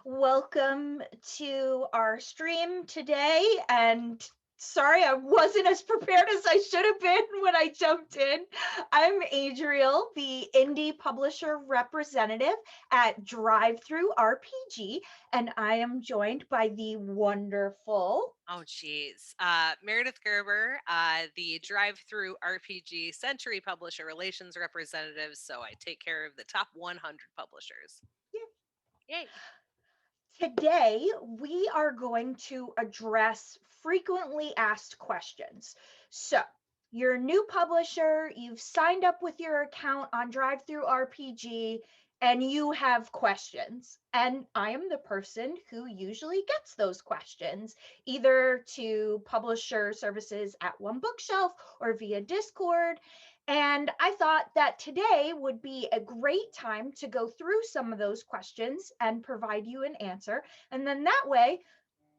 Welcome to our stream today. And sorry, I wasn't as prepared as I should have been when I jumped in. I'm Adriel, the indie publisher representative at DriveThruRPG, and I am joined by the wonderful. Oh, geez. Meredith Gerber, the DriveThruRPG Century Publisher Relations Representative. So I take care of the top 100 publishers. Yay. Today, we are going to address frequently asked questions. So, you're a new publisher, you've signed up with your account on DriveThruRPG, and you have questions. And I am the person who usually gets those questions, either to publisher services at OneBookShelf or via Discord. And I thought that today would be a great time to go through some of those questions and provide you an answer. And then that way,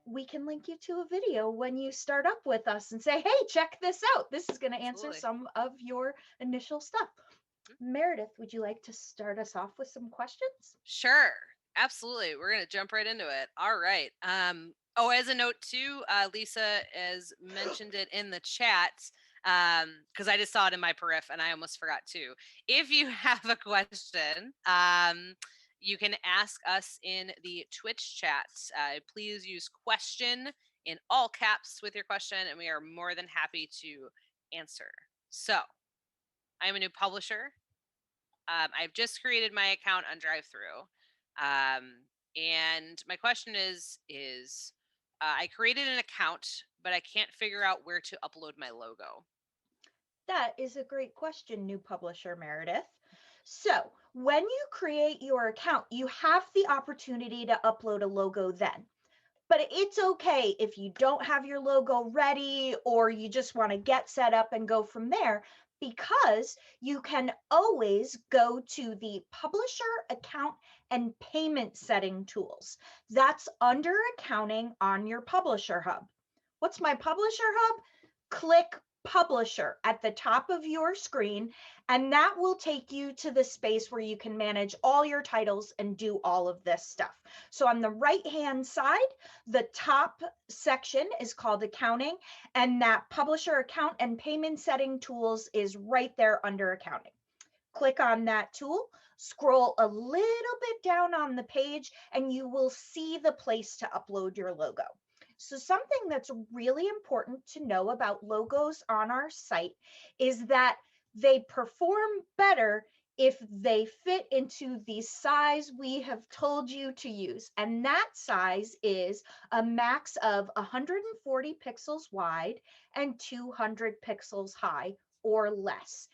we can link you to a video when you start up with us and say, hey, check this out. This is going to answer Absolutely. some of your initial stuff. Meredith, would you like to start us off with some questions? Sure. Absolutely. We're going to jump right into it. All right. As a note too, Lysa has mentioned it in the chat because I just saw it in my periph and I almost forgot to. If you have a question, you can ask us in the Twitch chat. Please use question in all caps with your question, and we are more than happy to answer. So, I'm a new publisher. I've just created my account on DriveThru, and my question is I created an account, but I can't figure out where to upload my logo. That is a great question, new publisher Meredith. So, when you create your account, you have the opportunity to upload a logo then. But it's okay if you don't have your logo ready or you just want to get set up and go from there, because you can always go to the publisher account and payment setting tools. That's under accounting on your publisher hub. What's my publisher hub? Click publisher at the top of your screen, and that will take you to the space where you can manage all your titles and do all of this stuff. So on the right hand side, the top section is called accounting, and that publisher account and payment setting tools is right there under accounting. Click on that tool, scroll a little bit down on the page, and you will see the place to upload your logo. So something that's really important to know about logos on our site is that they perform better if they fit into the size we have told you to use. And that size is a max of 140 pixels wide and 200 pixels high or less.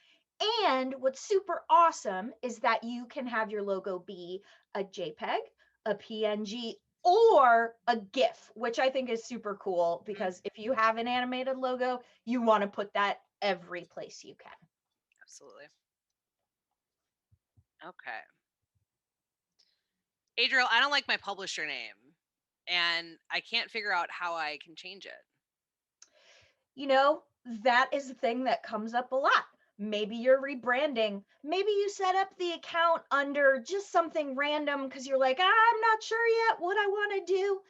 And what's super awesome is that you can have your logo be a JPEG, a PNG, or a GIF, which I think is super cool because if you have an animated logo, you want to put that every place you can. Absolutely. Okay. Adriel, I don't like my publisher name, and I can't figure out how I can change it. You know, that is the thing that comes up a lot. Maybe you're rebranding. Maybe you set up the account under just something random because you're like, I'm not sure yet what I want to do.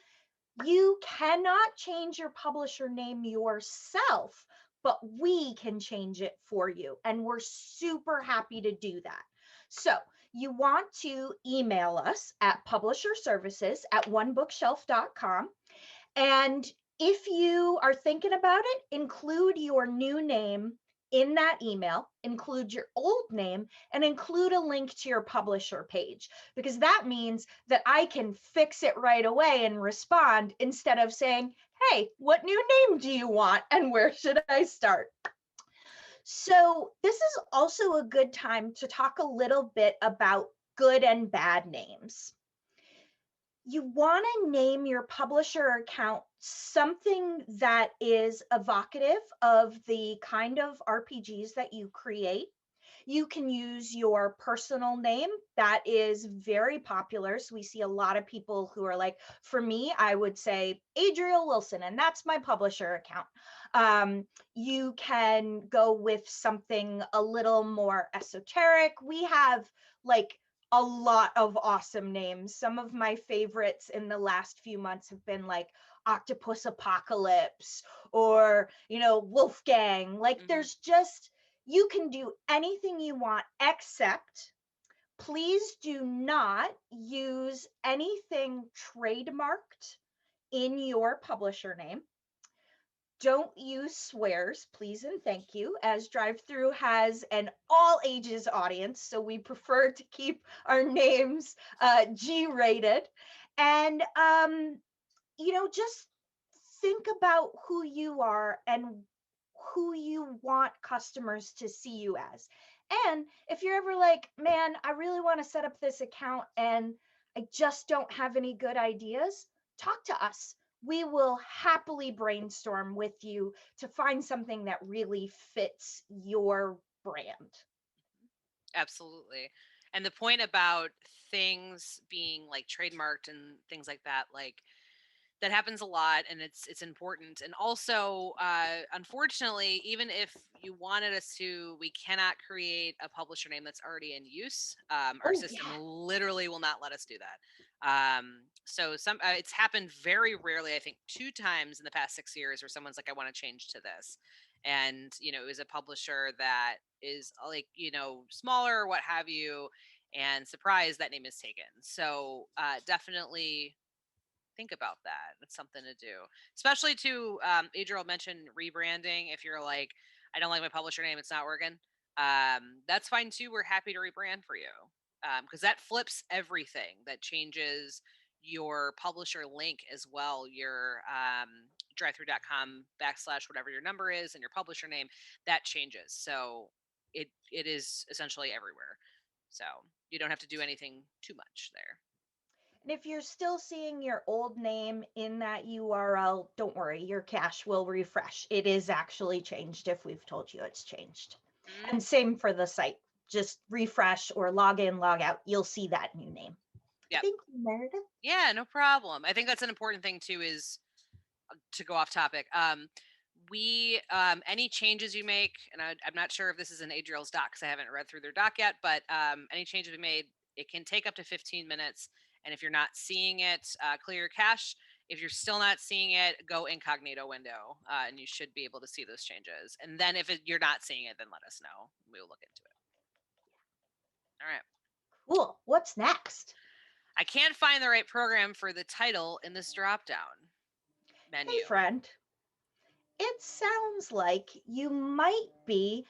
You cannot change your publisher name yourself, but we can change it for you. And we're super happy to do that. So you want to email us at publisherservices@onebookshelf.com. And if you are thinking about it, include your new name in that email, include your old name, and include a link to your publisher page, because that means that I can fix it right away and respond instead of saying, hey, what new name do you want and where should I start? So this is also a good time to talk a little bit about good and bad names. You want to name your publisher account something that is evocative of the kind of RPGs that you create. You can use your personal name. That is very popular. So we see a lot of people who are like, for me, I would say Adriel Wilson, and that's my publisher account. You can go with something a little more esoteric. We have like a lot of awesome names. Some of my favorites in the last few months have been like Octopus Apocalypse or, Wolfgang. Like Mhm. there's just, you can do anything you want, except please do not use anything trademarked in your publisher name. Don't use swears, please and thank you, as DriveThru has an all ages audience, so we prefer to keep our names G-rated. And just think about who you are and who you want customers to see you as. And if you're ever like, man, I really want to set up this account and I just don't have any good ideas, talk to us. We will happily brainstorm with you to find something that really fits your brand. Absolutely. And the point about things being like trademarked and things like that, like that happens a lot, and it's important. And also, unfortunately, even if you wanted us to, we cannot create a publisher name that's already in use. Our Oh, system yeah. literally will not let us do that. So it's happened very rarely. I think 2 times in the past 6 years where someone's like, I want to change to this. And it was a publisher that is like smaller or what have you, and surprise, that name is taken. So definitely think about that. It's something to do, especially to Adriel mentioned rebranding. If you're like, I don't like my publisher name, it's not working. That's fine too. We're happy to rebrand for you, because that flips everything. That changes your publisher link as well. Your drivethru.com / whatever your number is and your publisher name, that changes. So it is essentially everywhere. So you don't have to do anything too much there. And if you're still seeing your old name in that URL, don't worry, your cache will refresh. It is actually changed if we've told you it's changed. Mm-hmm. And same for the site. Just refresh or log in, log out. You'll see that new name. Yep. Thank you, Meredith. Yeah, no problem. I think that's an important thing too, is to go off topic. We any changes you make, and I'm not sure if this is in Adriel's doc because I haven't read through their doc yet, but any changes we made, it can take up to 15 minutes. And if you're not seeing it, clear your cache. If you're still not seeing it, go incognito window, and you should be able to see those changes. And then if you're not seeing it, then let us know. We'll look into it. All right. Cool. What's next? I can't find the right program for the title in this drop-down Hey, menu. friend. It sounds like you might be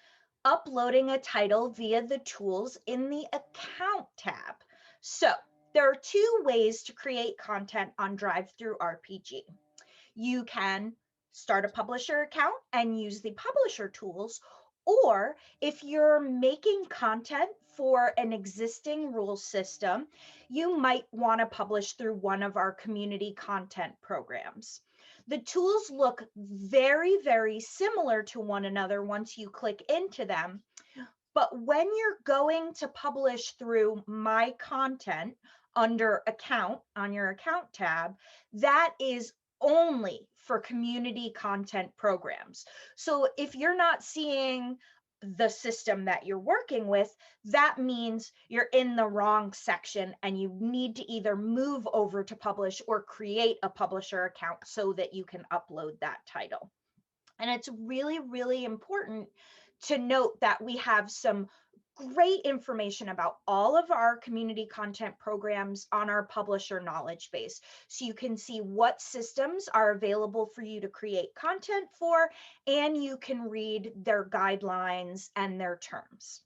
uploading a title via the tools in the account tab. So there are two ways to create content on DriveThruRPG. You can start a publisher account and use the publisher tools, or if you're making content for an existing rule system, you might want to publish through one of our community content programs. The tools look very, very similar to one another once you click into them. But when you're going to publish through My Content under Account on your Account tab, that is only for community content programs. So if you're not seeing the system that you're working with, that means you're in the wrong section and you need to either move over to publish or create a publisher account so that you can upload that title. And it's really, really important to note that we have some great information about all of our community content programs on our publisher knowledge base. So you can see what systems are available for you to create content for, and you can read their guidelines and their terms.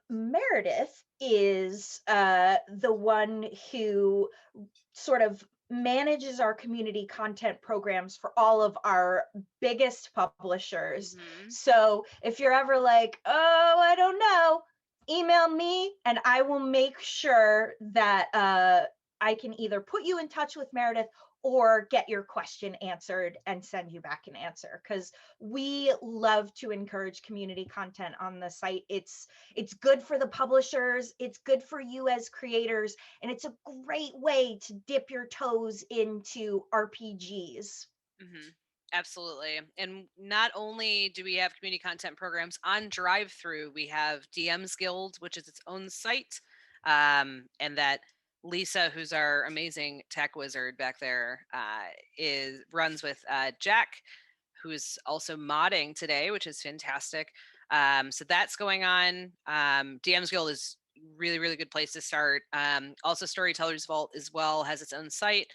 Meredith is the one who sort of manages our community content programs for all of our biggest publishers. Mm-hmm. So if you're ever like, oh, I don't know, email me and I will make sure that I can either put you in touch with Meredith or get your question answered and send you back an answer, because we love to encourage community content on the site. It's good for the publishers, it's good for you as creators, and it's a great way to dip your toes into RPGs. Mm-hmm. Absolutely. And not only do we have community content programs on DriveThru, we have DM's Guild, which is its own site. And that Lysa, who's our amazing tech wizard back there, runs with Jack, who's also modding today, which is fantastic. So that's going on. DM's Guild is really, really good place to start. Also, Storyteller's Vault as well has its own site.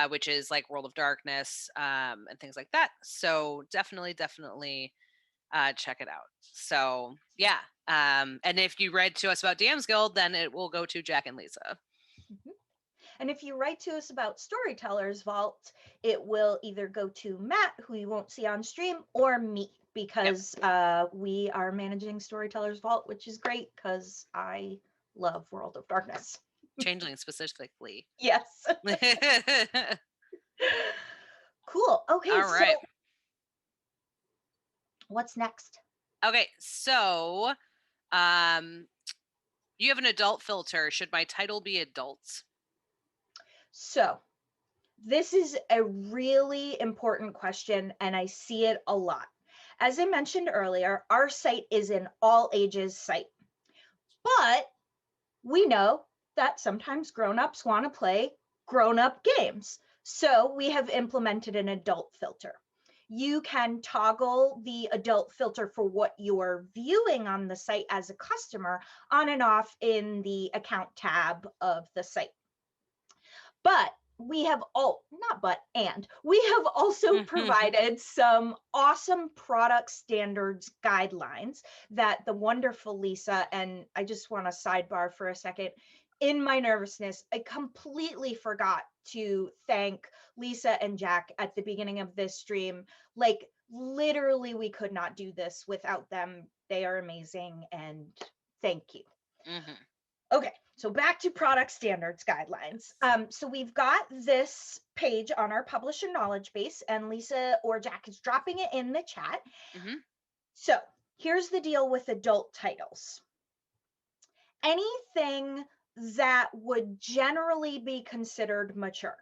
Which is like World of Darkness and things like that. So definitely check it out. So yeah, and if you read to us about DM's Guild, then it will go to Jack and Lysa. Mhm. And if you write to us about Storyteller's Vault, it will either go to Matt, who you won't see on stream, or me, because we are managing Storyteller's Vault, which is great because I love World of Darkness. Changeling specifically. Yes. Cool. Okay, All right. so what's next? Okay, so you have an adult filter. Should my title be adults? So this is a really important question, and I see it a lot. As I mentioned earlier, our site is an all ages site, but we know that sometimes grown-ups want to play grown-up games. So we have implemented an adult filter. You can toggle the adult filter for what you're viewing on the site as a customer on and off in the account tab of the site. But we have we have also provided some awesome product standards guidelines that the wonderful Lysa, and I just want to sidebar for a second. In my nervousness, I completely forgot to thank Lysa and Jack at the beginning of this stream. Like, literally, we could not do this without them. They are amazing, and thank you. Okay, so back to product standards guidelines. So we've got this page on our publisher knowledge base, and Lysa or Jack is dropping it in the chat. So here's the deal with adult titles. Anything that would generally be considered mature.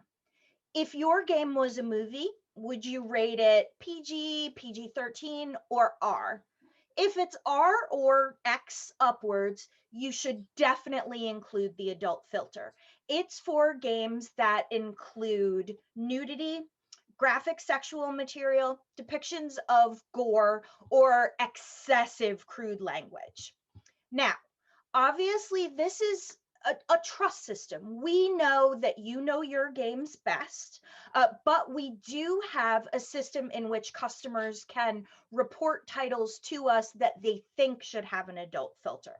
If your game was a movie, would you rate it PG, PG-13, or R? If it's R or X upwards, you should definitely include the adult filter. It's for games that include nudity, graphic sexual material, depictions of gore, or excessive crude language. Now, obviously, this is a trust system. We know that you know your games best, but we do have a system in which customers can report titles to us that they think should have an adult filter.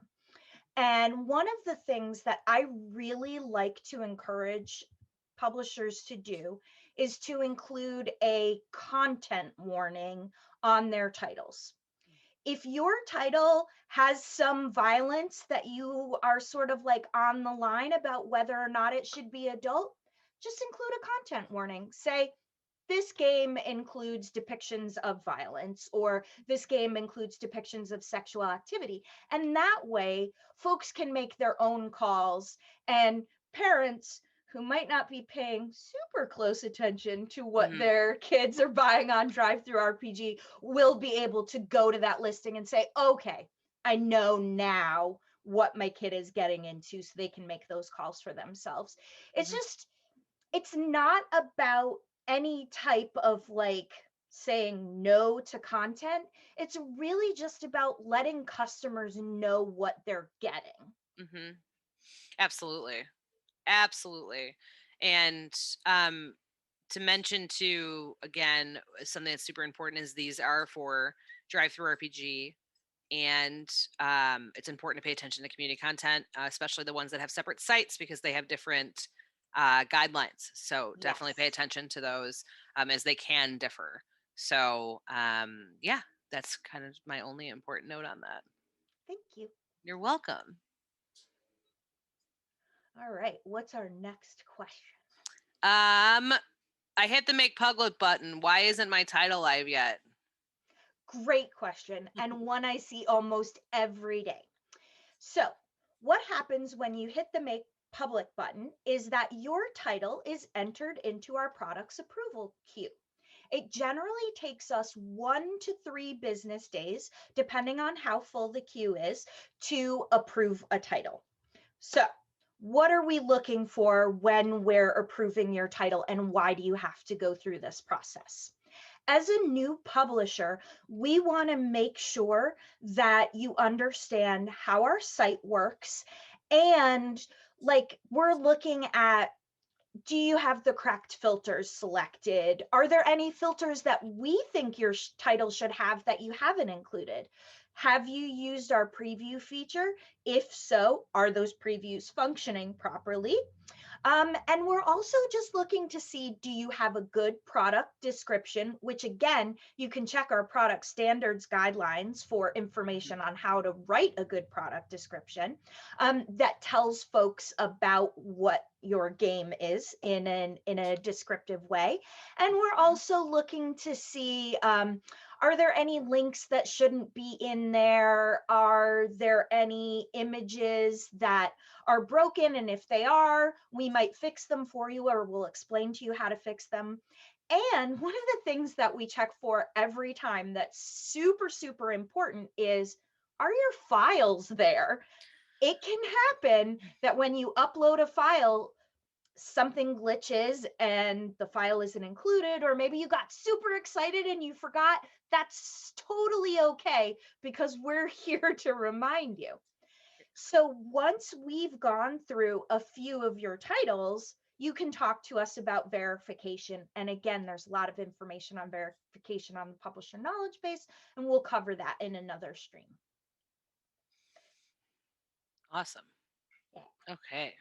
And one of the things that I really like to encourage publishers to do is to include a content warning on their titles. If your title has some violence that you are sort of like on the line about whether or not it should be adult, just include a content warning. Say, this game includes depictions of violence, or this game includes depictions of sexual activity. And that way, folks can make their own calls, and parents who might not be paying super close attention to what their kids are buying on DriveThruRPG will be able to go to that listing and say, okay, I know now what my kid is getting into, so they can make those calls for themselves. It's just, it's not about any type of like saying no to content. It's really just about letting customers know what they're getting. Absolutely. And to mention too, again, something that's super important is these are for DriveThruRPG, and it's important to pay attention to community content, especially the ones that have separate sites, because they have different guidelines. So definitely pay attention to those, as they can differ. So yeah, that's kind of my only important note on that. Thank you. You're welcome. All right, what's our next question? I hit the make public button. Why isn't my title live yet? Great question, and one I see almost every day. So what happens when you hit the make public button is that your title is entered into our products approval queue. It generally takes us 1 to 3 business days, depending on how full the queue is, to approve a title. So, what are we looking for when we're approving your title, and why do you have to go through this process? As a new publisher, we want to make sure that you understand how our site works. And like, we're looking at, do you have the correct filters selected? Are there any filters that we think your title should have that you haven't included? Have you used our preview feature? If so, are those previews functioning properly? And we're also just looking to see, do you have a good product description, which again, you can check our product standards guidelines for information on how to write a good product description that tells folks about what your game is in a descriptive way. And we're also looking to see, are there any links that shouldn't be in there? Are there any images that are broken? And if they are, we might fix them for you, or we'll explain to you how to fix them. And one of the things that we check for every time that's super, super important is, are your files there? It can happen that when you upload a file, something glitches and the file isn't included, or maybe you got super excited and you forgot. That's totally okay, because we're here to remind you. So once we've gone through a few of your titles, you can talk to us about verification. And again, there's a lot of information on verification on the publisher knowledge base, and we'll cover that in another stream. Awesome. Okay.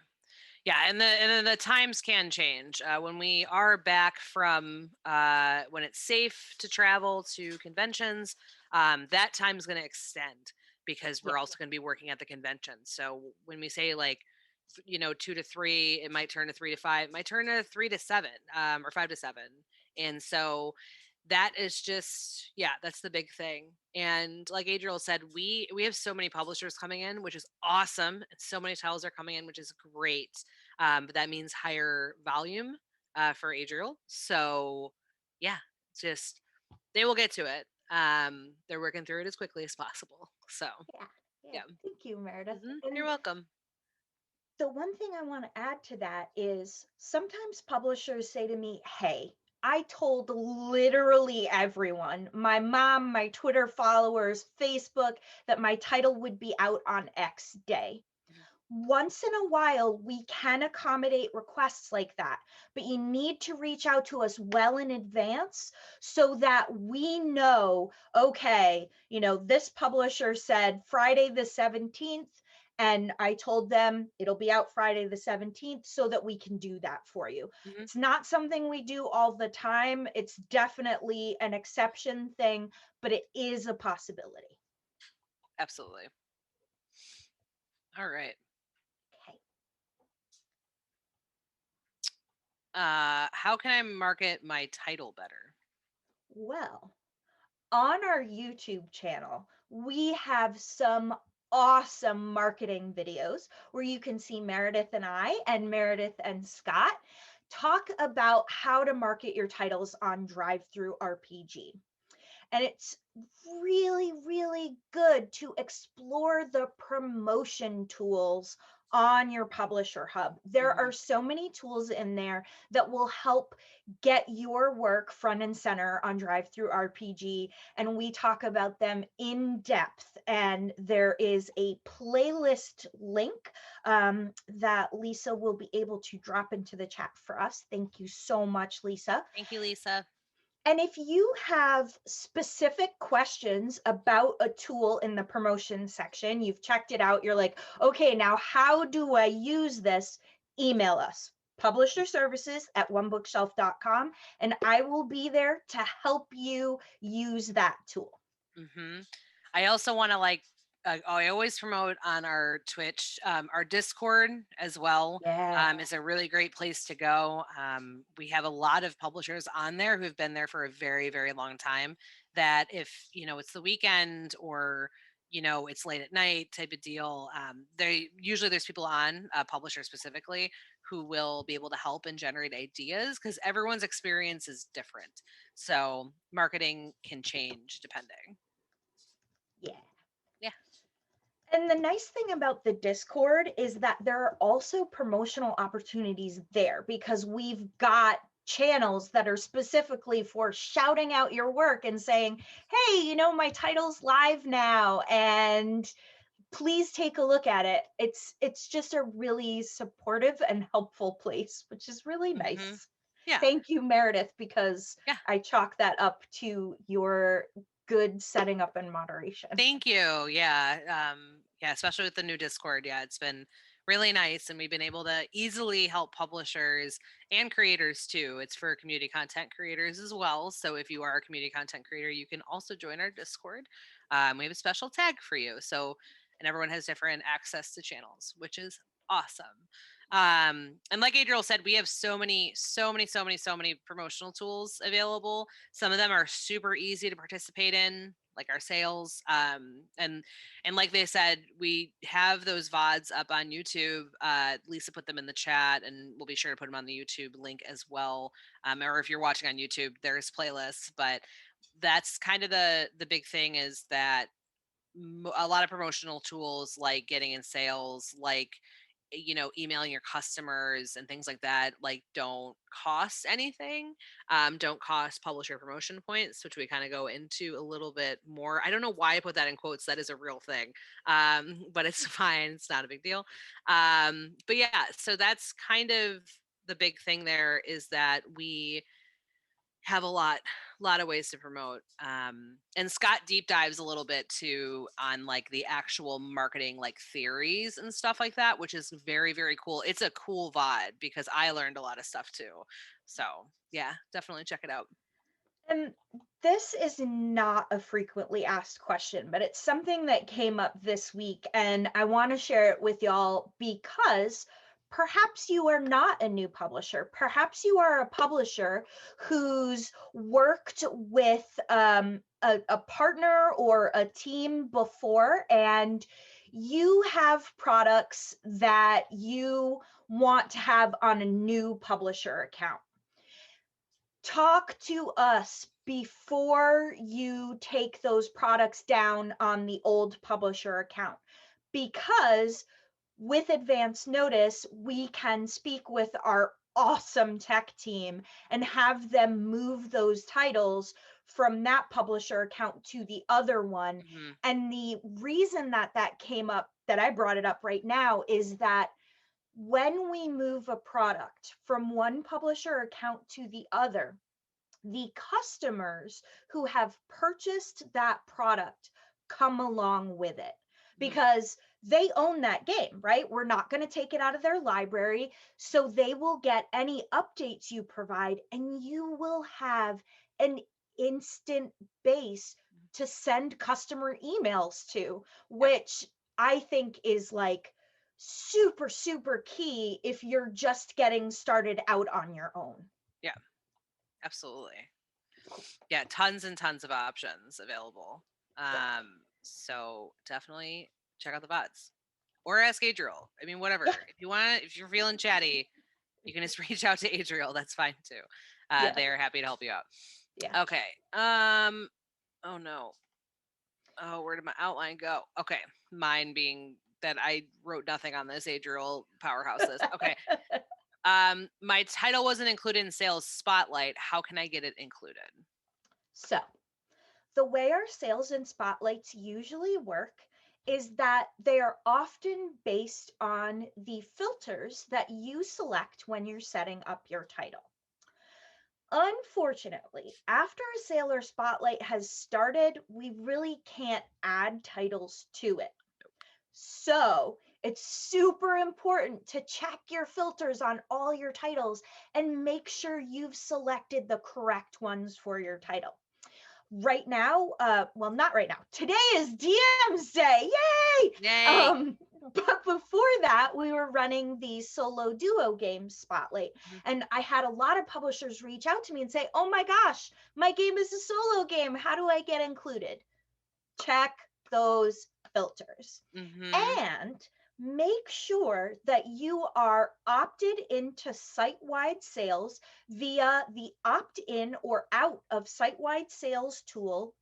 Yeah, and then the times can change when we are back from when it's safe to travel to conventions. That time is going to extend because we're also going to be working at the convention. So when we say like, 2 to 3, it might turn to 3 to 5, it might turn to 3 to 7, or 5 to 7, and so that is just, that's the big thing. And like Adriel said, we have so many publishers coming in, which is awesome, and so many titles are coming in, which is great. But that means higher volume for Adriel. So just they will get to it. They're working through it as quickly as possible. So yeah. Thank you, Meredith. You're welcome. The one thing I want to add to that is, sometimes publishers say to me, hey, I told literally everyone, my mom, my Twitter followers, Facebook, that my title would be out on X day. Once in a while, we can accommodate requests like that, but you need to reach out to us well in advance so that we know, okay, this publisher said Friday the 17th, and I told them it'll be out Friday the 17th, so that we can do that for you. It's not something we do all the time. It's definitely an exception thing, but it is a possibility. Absolutely. All right. How can I market my title better? Well, on our YouTube channel, we have some awesome marketing videos where you can see Meredith and I, and Meredith and Scott, talk about how to market your titles on DriveThruRPG. And it's really, really good to explore the promotion tools on your publisher hub. There are so many tools in there that will help get your work front and center on DriveThruRPG, and we talk about them in depth. And there is a playlist link that Lysa will be able to drop into the chat for us. Thank you so much, Lysa. Thank you, Lysa. And if you have specific questions about a tool in the promotion section, you've checked it out, you're like, okay, now how do I use this? Email us, publisherservices@onebookshelf.com, and I will be there to help you use that tool. I also want to I always promote on our Twitch, our Discord as well. Is a really great place to go. We have a lot of publishers on there who have been there for a very, very long time, that if, it's the weekend, or it's late at night type of deal. There's people on, publishers specifically, who will be able to help and generate ideas, because everyone's experience is different. So marketing can change depending. Yeah. Yeah. And the nice thing about the Discord is that there are also promotional opportunities there, because we've got channels that are specifically for shouting out your work and saying, hey, my title's live now, and please take a look at it. It's just a really supportive and helpful place, which is really nice. Mm-hmm. Yeah. Thank you, Meredith, because Yeah. I chalk that up to your good setting up and moderation. Thank you. Yeah. Especially with the new Discord. Yeah, it's been really nice, and we've been able to easily help publishers and creators too. It's for community content creators as well. So if you are a community content creator, you can also join our Discord. We have a special tag for you. And everyone has different access to channels, which is awesome. And like Adriel said, we have so many promotional tools available. Some of them are super easy to participate in, like our sales. And like they said, we have those VODs up on YouTube. Lysa put them in the chat, and we'll be sure to put them on the YouTube link as well. Or if you're watching on YouTube, there's playlists. But that's kind of the big thing, is that a lot of promotional tools, like getting in sales, like emailing your customers and things like that, like don't cost anything, don't cost publisher promotion points, which we kind of go into a little bit more. I don't know why I put that in quotes. That is a real thing, but it's fine. It's not a big deal. But yeah, so that's kind of the big thing there, is that we have a lot of ways to promote. And Scott deep dives a little bit too on like the actual marketing, like theories and stuff like that, which is very, very cool. It's a cool VOD, because I learned a lot of stuff too. So yeah, definitely check it out. And this is not a frequently asked question, but it's something that came up this week, and I want to share it with y'all because perhaps you are not a new publisher. Perhaps you are a publisher who's worked with a partner or a team before, and you have products that you want to have on a new publisher account. Talk to us before you take those products down on the old publisher account, because with advance notice, we can speak with our awesome tech team and have them move those titles from that publisher account to the other one. Mm-hmm. And the reason that came up, that I brought it up right now, is that when we move a product from one publisher account to the other, the customers who have purchased that product come along with it, because they own that game, right? We're not going to take it out of their library. So they will get any updates you provide, and you will have an instant base to send customer emails to, which I think is like super, super key if you're just getting started out on your own. Yeah, absolutely. Yeah, tons and tons of options available. So definitely check out the VODs, or ask Adriel. I mean, whatever. If you're feeling chatty, you can just reach out to Adriel. That's fine too. They're happy to help you out. Yeah. Okay. Oh no. Oh, where did my outline go? Okay. Mine being that I wrote nothing on this Adriel powerhouse list. Okay. My title wasn't included in sales spotlight. How can I get it included? So the way our sales and spotlights usually work is that they are often based on the filters that you select when you're setting up your title. Unfortunately, after a sale or spotlight has started, we really can't add titles to it. So it's super important to check your filters on all your titles and make sure you've selected the correct ones for your title. Right now, well, not right now. Today is DM's Day. Yay! Yay! But before that, we were running the solo duo game spotlight. And I had a lot of publishers reach out to me and say, oh my gosh, my game is a solo game. How do I get included? Check those filters. Mm-hmm. And make sure that you are opted into site-wide sales via the opt-in or out of site-wide sales tool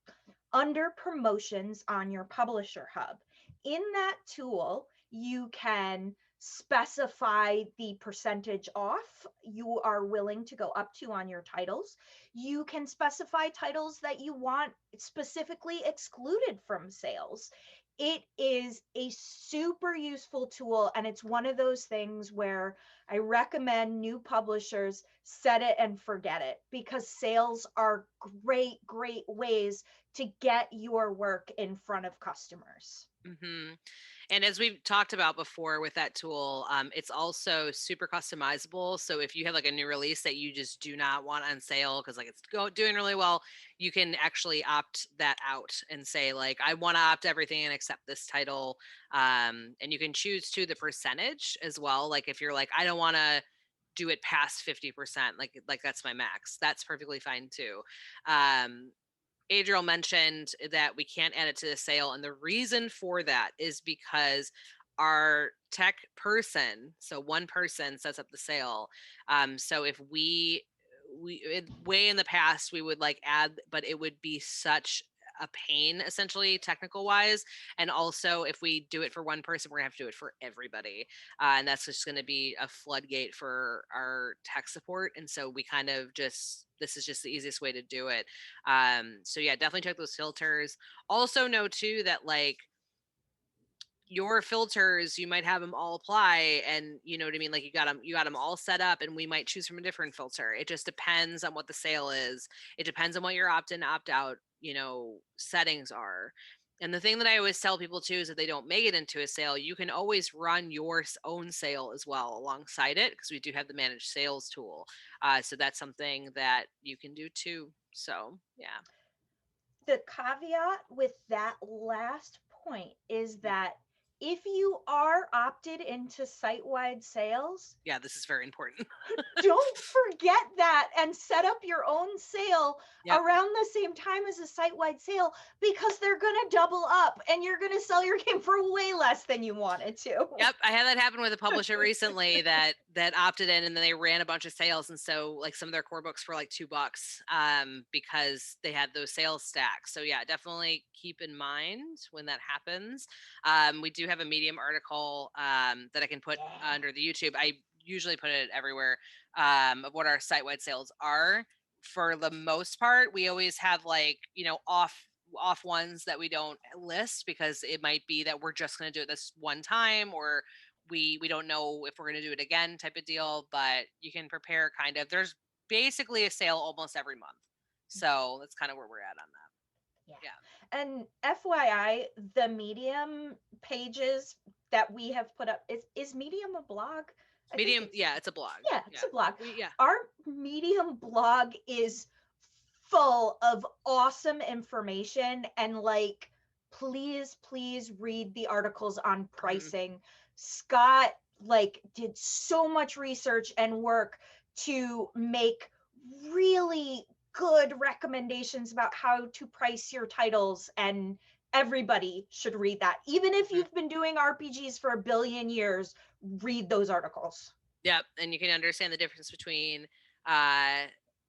under promotions on your publisher hub. In that tool, you can specify the percentage off you are willing to go up to on your titles. You can specify titles that you want specifically excluded from sales. It is a super useful tool, and it's one of those things where I recommend new publishers set it and forget it, because sales are great ways to get your work in front of customers. Mm-hmm. And as we've talked about before with that tool, it's also super customizable. So if you have like a new release that you just do not want on sale because like it's doing really well, you can actually opt that out and say like, I want to opt everything and accept this title. And you can choose to the percentage as well. Like if you're like, I don't want to do it past 50%, like that's my max, that's perfectly fine too. Adriel mentioned that we can't add it to the sale. And the reason for that is because our tech person, so one person sets up the sale. So if way in the past, we would like add, but it would be such a pain essentially technical wise. And also if we do it for one person, we're gonna have to do it for everybody. And that's just going to be a floodgate for our tech support. And so we kind of this is just the easiest way to do it. So yeah, definitely check those filters. Also know too that like your filters, you might have them all apply, and you know what I mean, like you got them all set up, and we might choose from a different filter. It just depends on what the sale is. It depends on what your opt-in opt-out settings are. And the thing that I always tell people too is if they don't make it into a sale, you can always run your own sale as well alongside it, because we do have the managed sales tool. So that's something that you can do too. So yeah. The caveat with that last point is that if you are opted into site-wide sales, Yeah, this is very important. don't forget that and set up your own sale Yep. around the same time as a site-wide sale, because they're going to double up and you're going to sell your game for way less than you wanted to. Yep, I had that happen with a publisher recently that opted in, and then they ran a bunch of sales, and so like some of their core books were like $2 because they had those sales stacks. So yeah, definitely keep in mind when that happens. We do have a Medium article that I can put under the YouTube. I usually put it everywhere of what our site-wide sales are. For the most part, we always have like off ones that we don't list, because it might be that we're just going to do it this one time, or we don't know if we're going to do it again type of deal. But you can prepare kind of, there's basically a sale almost every month, so that's kind of where we're at on that. Yeah. And FYI, the Medium pages that we have put up, is Medium a blog? Medium, yeah, it's a blog. Yeah, it's a blog. Yeah. Our Medium blog is full of awesome information, and like, please read the articles on pricing. Scott like did so much research and work to make really good recommendations about how to price your titles, and everybody should read that. Even if you've been doing RPGs for a billion years, read those articles. Yep, and you can understand the difference between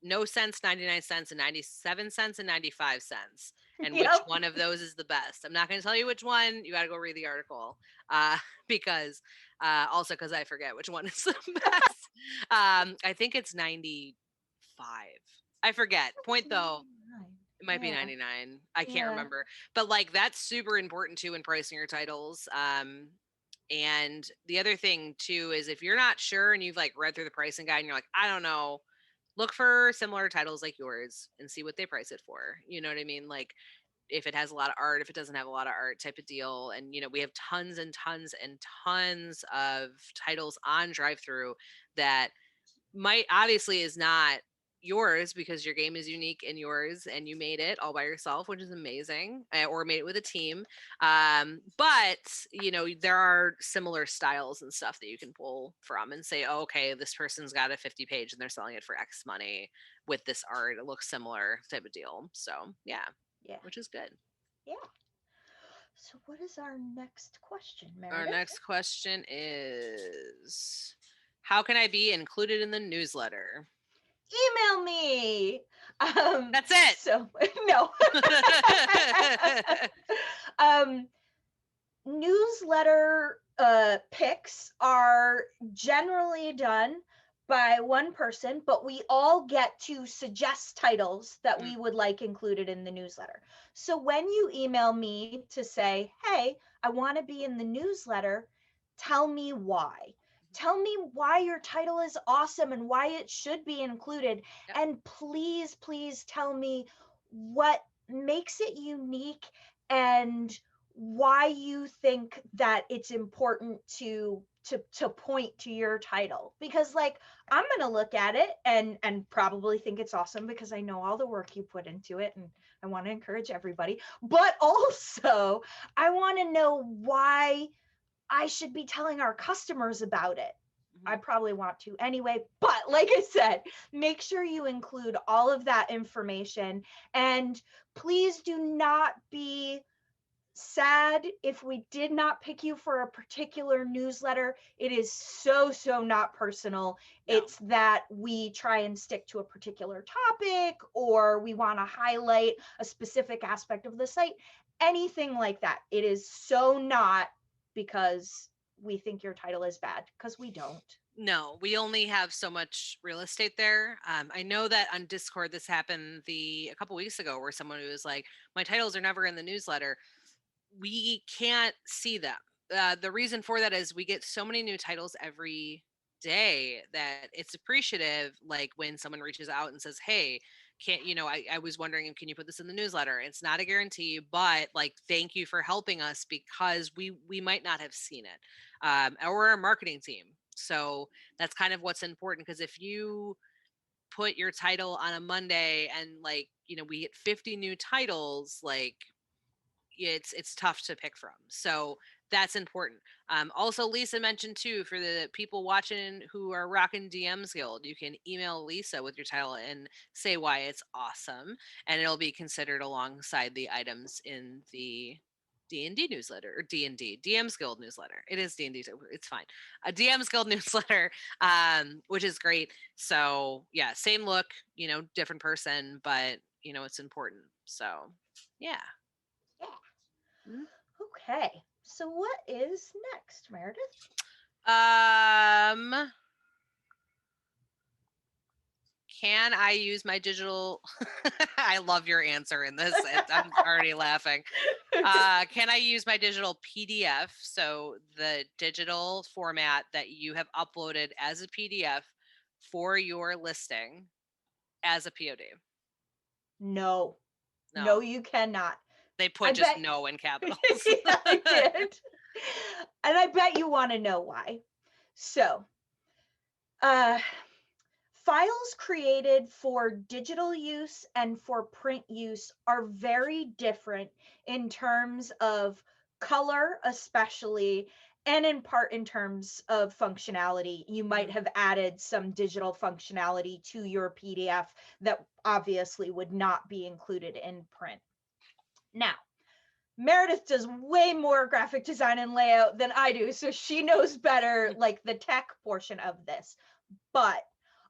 no cents, 99 cents, and 97 cents and 95 cents, and which one of those is the best. I'm not going to tell you which one. You got to go read the article because also because I forget which one is the best. I think it's 95. I forget. Point though, it might be 99. I can't remember. But like that's super important too in pricing your titles. And the other thing too is if you're not sure and you've like read through the pricing guide and you're like, I don't know, look for similar titles like yours and see what they price it for. You know what I mean? Like if it has a lot of art, if it doesn't have a lot of art type of deal. And we have tons and tons and tons of titles on DriveThru that might obviously is not yours because your game is unique and yours and you made it all by yourself, which is amazing, or made it with a team. But there are similar styles and stuff that you can pull from and say, oh, okay, this person's got a 50 page and they're selling it for X money with this art, it looks similar type of deal. So yeah, which is good. Yeah. So what is our next question, Our Meredith? next question is, how can I be included in the newsletter? Email me. That's it. So no. um, Newsletter picks are generally done by one person, but we all get to suggest titles that we would like included in the newsletter. So when you email me to say, hey, I want to be in the newsletter, tell me why. Tell me why your title is awesome and why it should be included. Yep. And please, please tell me what makes it unique and why you think that it's important to point to your title, because like I'm going to look at it and probably think it's awesome because I know all the work you put into it and I want to encourage everybody, but also I want to know why I should be telling our customers about it. I probably want to anyway, but like I said, make sure you include all of that information, and please do not be sad if we did not pick you for a particular newsletter. It is so not personal. No. It's that we try and stick to a particular topic, or we want to highlight a specific aspect of the site, anything like that. It is so not because we think your title is bad, because we don't. No, we only have so much real estate there. I know that on Discord this happened a couple weeks ago, where someone was like, my titles are never in the newsletter. We can't see them. The reason for that is we get so many new titles every day that it's appreciative, like when someone reaches out and says, hey, can't I was wondering, can you put this in the newsletter? It's not a guarantee, but like, thank you for helping us, because we might not have seen it, or our marketing team. So that's kind of what's important, because if you put your title on a Monday and like, we get 50 new titles, like it's tough to pick from. So that's important. Also, Lysa mentioned too, for the people watching who are rocking DMs Guild, you can email Lysa with your title and say why it's awesome, and it'll be considered alongside the items in the D&D newsletter, or D&D DMs Guild newsletter. It is D&D, so it's fine. A DMs Guild newsletter, which is great. So yeah, same look, different person, but it's important. So yeah. Yeah. Okay. So what is next, Meredith? Can I use my digital? I love your answer in this. I'm already laughing. Can I use my digital PDF? So the digital format that you have uploaded as a PDF for your listing as a POD? No. No. No, you cannot. They put just no in capitals. Yeah, I did. And I bet you want to know why. So, files created for digital use and for print use are very different in terms of color, especially, and in part in terms of functionality. You might have added some digital functionality to your PDF that obviously would not be included in print. Now, Meredith does way more graphic design and layout than I do, so she knows better like the tech portion of this. But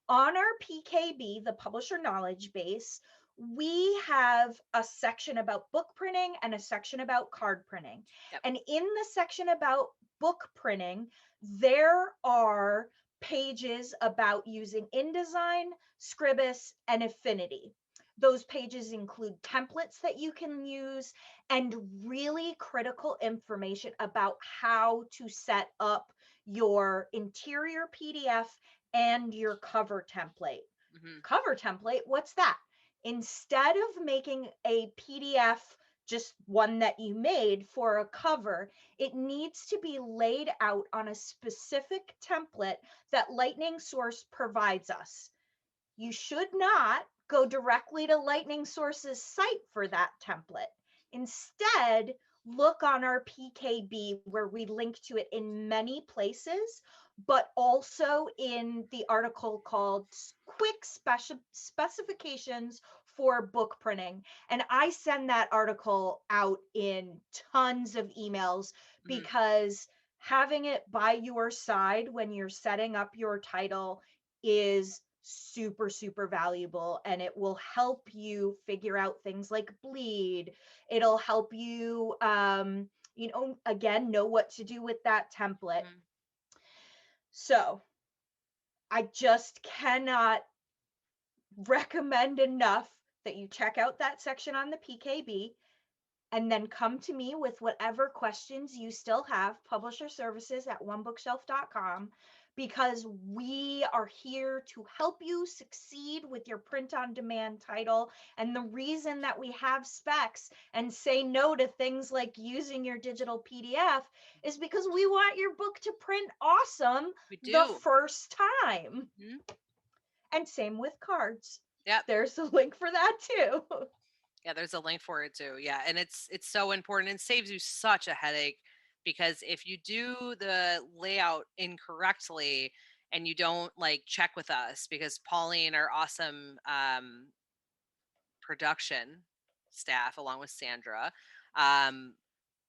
on our PKB, the publisher knowledge base, we have a section about book printing and a section about card printing. Yep. And in the section about book printing, there are pages about using InDesign, Scribus, and Affinity. Those pages include templates that you can use and really critical information about how to set up your interior PDF and your cover template. Cover template, what's that? Instead of making a PDF, just one that you made for a cover, it needs to be laid out on a specific template that Lightning Source provides us. You should not go directly to Lightning Source's site for that template. Instead, look on our PKB, where we link to it in many places, but also in the article called Quick Specifications for book printing. And I send that article out in tons of emails Mhm. because having it by your side when you're setting up your title is super, super valuable, and it will help you figure out things like bleed. It'll help you, again, know what to do with that template. Mhm. So I just cannot recommend enough that you check out that section on the PKB and then come to me with whatever questions you still have, publisher services at onebookshelf.com, because we are here to help you succeed with your print on demand title. And the reason that we have specs and say no to things like using your digital PDF is because we want your book to print awesome We the do. first time. Mhm. And same with cards. Yep. There's a link for that too. Yeah, there's a link for it too. Yeah, and it's so important and saves you such a headache, because if you do the layout incorrectly and you don't like check with us, because Pauline, our awesome production staff, along with Sandra, um,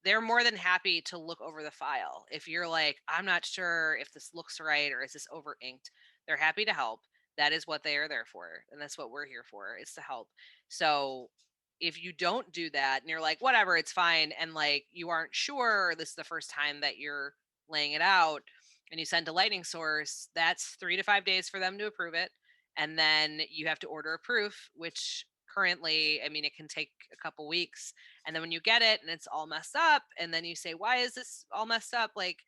they're more than happy to look over the file. If you're like, I'm not sure if this looks right or is this over inked, they're happy to help. That is what they are there for. And that's what we're here for, is to help. So if you don't do that and you're like, whatever, it's fine, and like you aren't sure, or this is the first time that you're laying it out, and you send to Lightning Source, that's 3 to 5 days for them to approve it. And then you have to order a proof, which currently, I mean, it can take a couple weeks. And then when you get it and it's all messed up, and then you say, why is this all messed up? Like,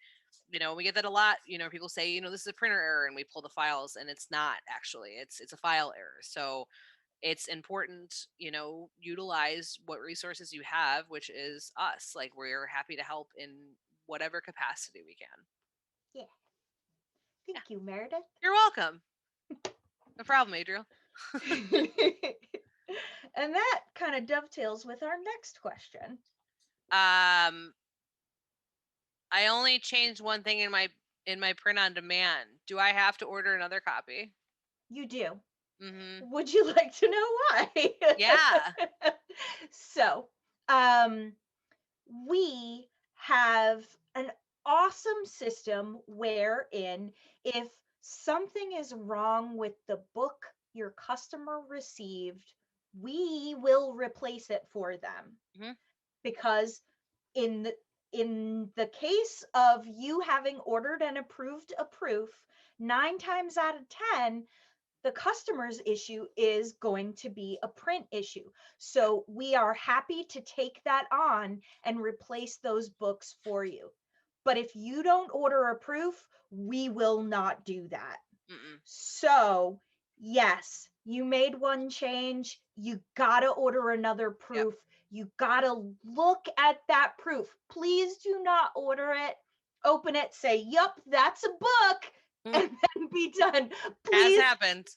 we get that a lot. People say, this is a printer error, and we pull the files, and it's not actually. It's a file error. So it's important, utilize what resources you have, which is us. Like, we're happy to help in whatever capacity we can. Yeah. Yeah. Thank you, Meredith. You're welcome. No problem, Adriel. And that kind of dovetails with our next question. I only changed one thing in my print on demand. Do I have to order another copy? You do. Mm-hmm. Would you like to know why? Yeah. So, we have an awesome system wherein if something is wrong with the book your customer received, we will replace it for them. Mm-hmm. Because in the case of you having ordered and approved a proof, 9 times out of 10, the customer's issue is going to be a print issue. So we are happy to take that on and replace those books for you. But if you don't order a proof, we will not do that. Mm-mm. So, yes, you made one change. You got to order another Yep. proof. You got to look at that proof. Please do not order it, open it, say, yup, that's a book, and then be done. Has Please, happened.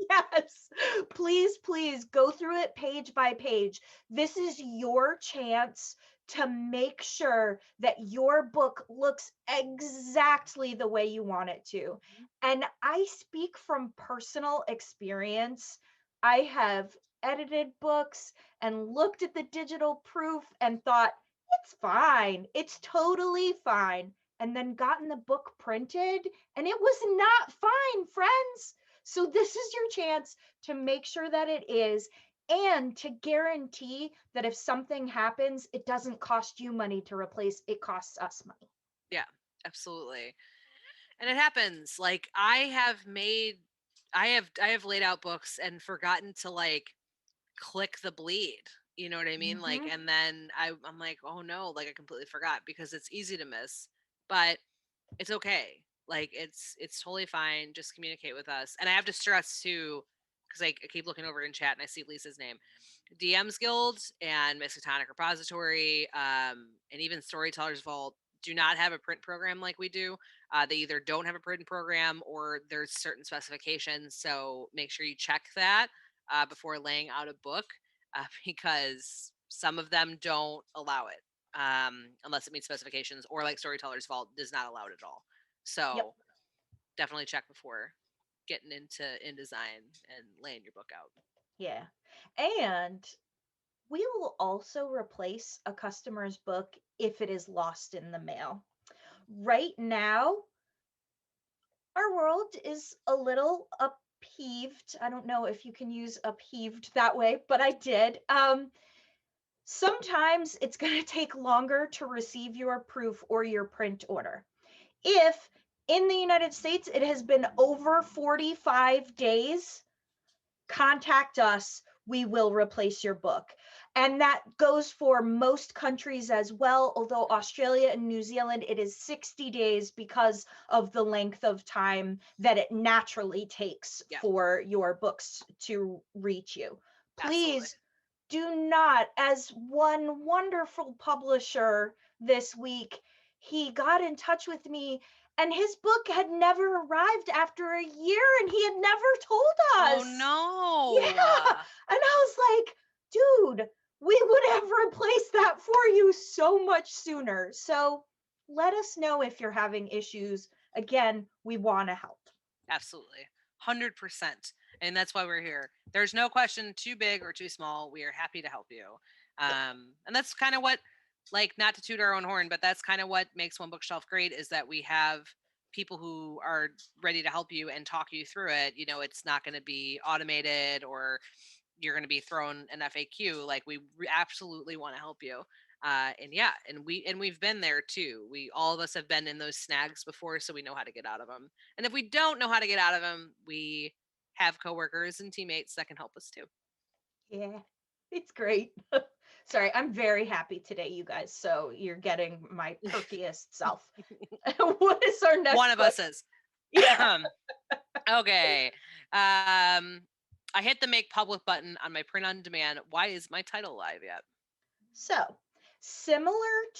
yes, please go through it page by page. This is your chance to make sure that your book looks exactly the way you want it to. And I speak from personal experience. I have edited books and looked at the digital proof and thought, it's fine, it's totally fine. And then gotten the book printed and it was not fine, friends. So this is your chance to make sure that it is, and to guarantee that if something happens, it doesn't cost you money to replace, it costs us money. Yeah, absolutely. And it happens. Like, I have laid out books and forgotten to like click the bleed. You know what I mean? Like, Mm-hmm. and then I'm like, oh no, like I completely forgot, because it's easy to miss. But it's okay. Like, it's totally fine. Just communicate with us. And I have to stress too, because I keep looking over in chat and I see Lisa's name. DM's Guild and Miskatonic Repository, and even Storytellers Vault do not have a print program like we do. They either don't have a print program or there's certain specifications. So make sure you check that before laying out a book, because some of them don't allow it, unless it meets specifications, or like Storytellers Vault does not allow it at all. Yep. So definitely check before getting into InDesign and laying your book out. Yeah. And we will also replace a customer's book if it is lost in the mail. Right now, our world is a little upheaved. I don't know if you can use upheaved that way, but I did. Sometimes it's going to take longer to receive your proof or your print order. If in the United States it has been over 45 days, contact us. We will replace your book. And that goes for most countries as well. Although Australia and New Zealand, it is 60 days because of the length of time that it naturally takes Yeah, for your books to reach you. absolutely. Please do not, as one wonderful publisher this week, he got in touch with me and his book had never arrived after a year and he had never told Oh us. no. Yeah. And I was like, dude, we would have replaced that for you so much sooner. So let us know if you're having issues. Again, we want to help. Absolutely. 100%. And that's why we're here. There's no question too big or too small. We are happy to help you. And that's kind of what, like, not to toot our own horn, but that's kind of what makes One Bookshelf great is that we have people who are ready to help you and talk you through it. You know, it's not going to be automated or you're going to be thrown an FAQ. Like, we absolutely want to help you. And yeah, we've been there too. We all of us have been in those snags before, so we know how to get out of them. And if we don't know how to get out of them, we have coworkers and teammates that can help us too. Yeah, it's great. Sorry, I'm very happy today, you guys. So you're getting my perkiest self. What is our One next of us question? is. Yeah. Okay. I hit the make public button on my print on demand. Why is my title live yet? So, similar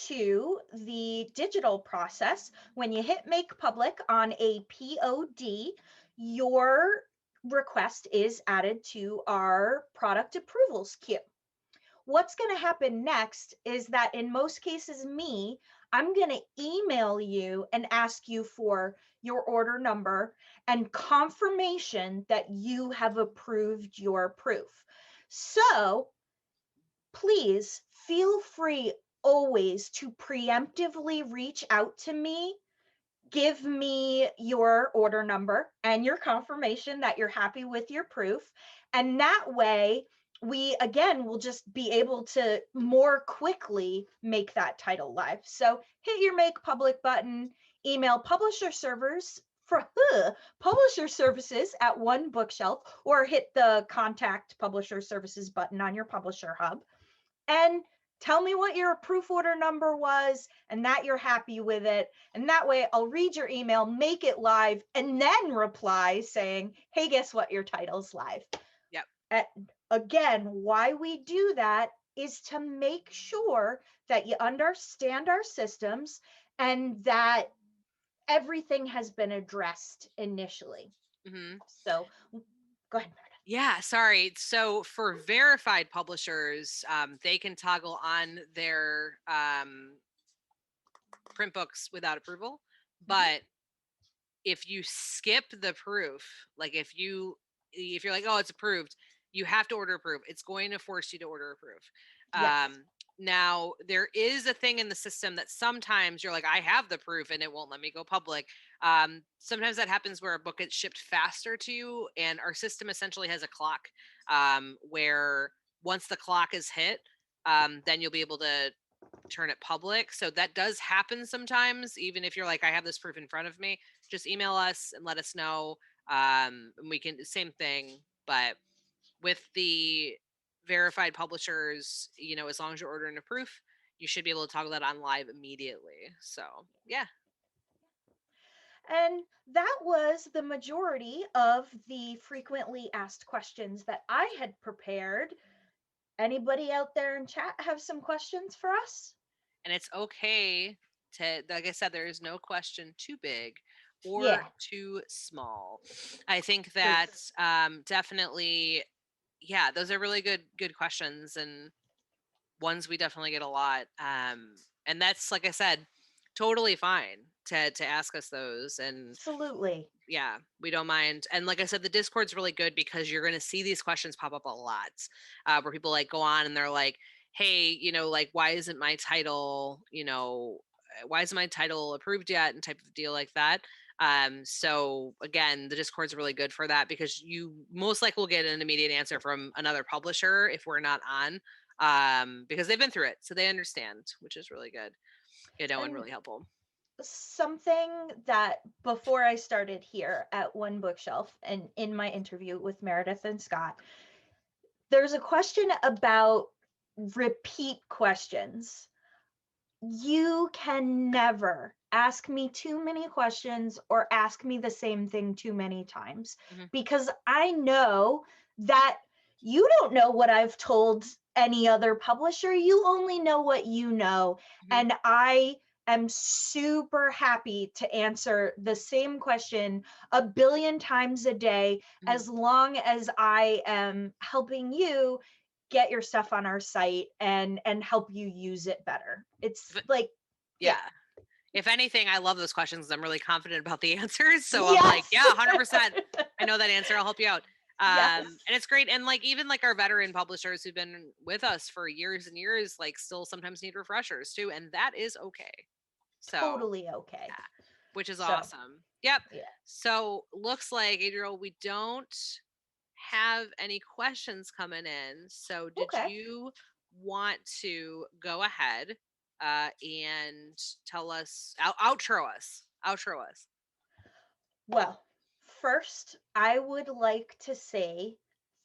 to the digital process, when you hit make public on a POD, your request is added to our product approvals queue. What's going to happen next is that in most cases, I'm going to email you and ask you for your order number and confirmation that you have approved your proof. So please feel free always to preemptively reach out to me. Give me your order number and your confirmation that you're happy with your proof. And that way, we again will just be able to more quickly make that title live. So hit your make public button, email publisher servers for publisher services at OneBookShelf, or hit the contact publisher services button on your publisher hub and tell me what your proof order number was and that you're happy with it. And that way I'll read your email, make it live, and then reply saying, hey, guess what? Your title's live. Yep. And again, why we do that is to make sure that you understand our systems and that everything has been addressed initially. Mm-hmm. So go ahead, Meredith. Yeah, sorry. So for verified publishers, they can toggle on their print books without approval. But if you skip the proof, like if you're like, oh, it's approved, you have to order approved. It's going to force you to order approved. Yes. Now there is a thing in the system that sometimes you're like, I have the proof and it won't let me go public. Sometimes that happens where a book gets shipped faster to you, and our system essentially has a clock where once the clock is hit, then you'll be able to turn it public. So that does happen sometimes, even if you're like, I have this proof in front of me, just email us and let us know. And we can, same thing, but with the verified publishers, you know, as long as you're ordering a proof, you should be able to toggle that on live immediately. So yeah. And that was the majority of the frequently asked questions that I had prepared. Anybody out there in chat have some questions for us? And it's okay to, like I said, there is no question too big or Yeah, too small. I think great. that definitely, yeah, those are really good questions and ones we definitely get a lot. And that's, like I said, totally fine to ask us those. And Absolutely. yeah, we don't mind. And like I said, the Discord's really good because you're going to see these questions pop up a lot, where people like go on and they're like, hey, like, why isn't my title, why isn't my title approved yet, and type of deal like that. So again, the Discord's really good for that because you most likely will get an immediate answer from another publisher if we're not on, because they've been through it, so they understand, which is really good, and And really helpful. something that before I started here at OneBookShelf and in my interview with Meredith and Scott, there's a question about repeat questions. You can never ask me too many questions or ask me the same thing too many times, Mhm. because I know that you don't know what I've told any other publisher. You only know what you know. Mhm. And I am super happy to answer the same question a billion times a day, Mhm. as long as I am helping you get your stuff on our site and help you use it better. It's But like, yeah. yeah. If anything, I love those questions. I'm really confident about the answers. So I'm like, Yes. yeah, 100%. I know that answer. I'll help you out. Yes. And it's great. And like, even like our veteran publishers who've been with us for years and years, like still sometimes need refreshers too. And that is okay. So Totally okay. yeah, which is So, awesome. Yep. yeah. So looks like, Adriel, we don't have any questions coming in. So did Okay. you want to go ahead and tell us, outro us? Well, first, I would like to say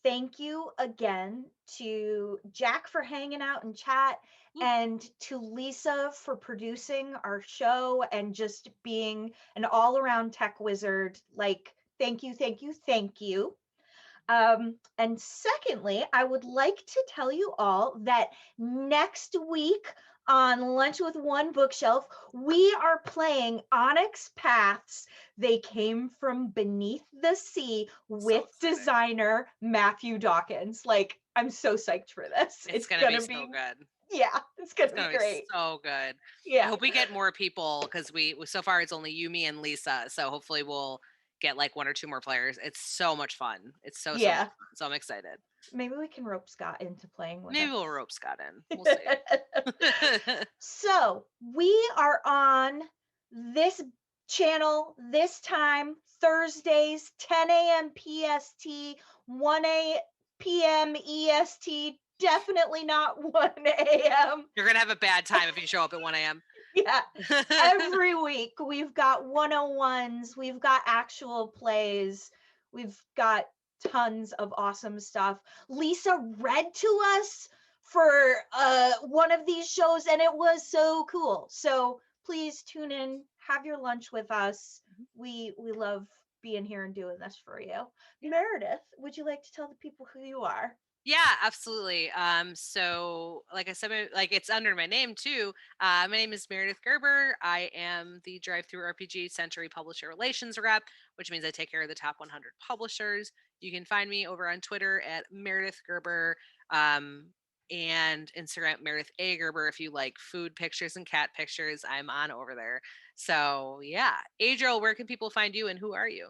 thank you again to Jack for hanging out and chat, Mm. and to Lysa for producing our show and just being an all around tech wizard. Like, thank you, thank you, thank you. And secondly, I would like to tell you all that next week on Lunch with One Bookshelf, we are playing Onyx Paths. They came from beneath the sea So with excited. designer Matthew Dawkins. Like, I'm so psyched for this. It's gonna be so good. Yeah, it's gonna It's be gonna be great. so good. I Yeah. hope we get more people because we so far it's only you, me, and Lysa. So hopefully we'll get like one or two more players. It's so much fun. It's so much Yeah. fun. So I'm excited. Maybe we can rope Scott into playing with Maybe us. we'll rope Scott in. We'll see. So we are on this channel this time, Thursdays, 10 a.m. PST, 1 p.m. EST, definitely not 1 a.m. You're gonna have a bad time if you show up at 1 a.m. Yeah. Every week we've got 101s, we've got actual plays, we've got tons of awesome stuff. Lysa read to us for one of these shows and it was so cool. So please tune in, have your lunch with us. We love being here and doing this for you. Meredith, would you like to tell the people who you are? Yeah, absolutely. So like I said, like it's under my name too. My name is Meredith Gerber. I am the DriveThruRPG Century Publisher Relations Rep, which means I take care of the top 100 publishers. You can find me over on Twitter at Meredith Gerber, and Instagram Meredith A Gerber. If you like food pictures and cat pictures, I'm on over there. So yeah, Adriel, where can people find you and who are you?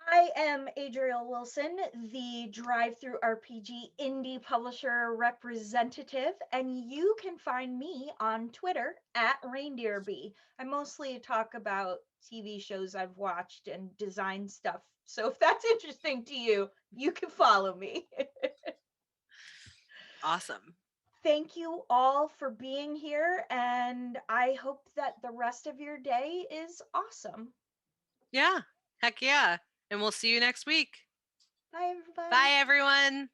I am Adriel Wilson, the DriveThruRPG indie publisher representative, and you can find me on Twitter at ReindeerBee. I mostly talk about TV shows I've watched and design stuff. So if that's interesting to you, you can follow me. Awesome. Thank you all for being here, and I hope that the rest of your day is awesome. Yeah, heck yeah. And we'll see you next week. Bye, everybody. Bye, everyone.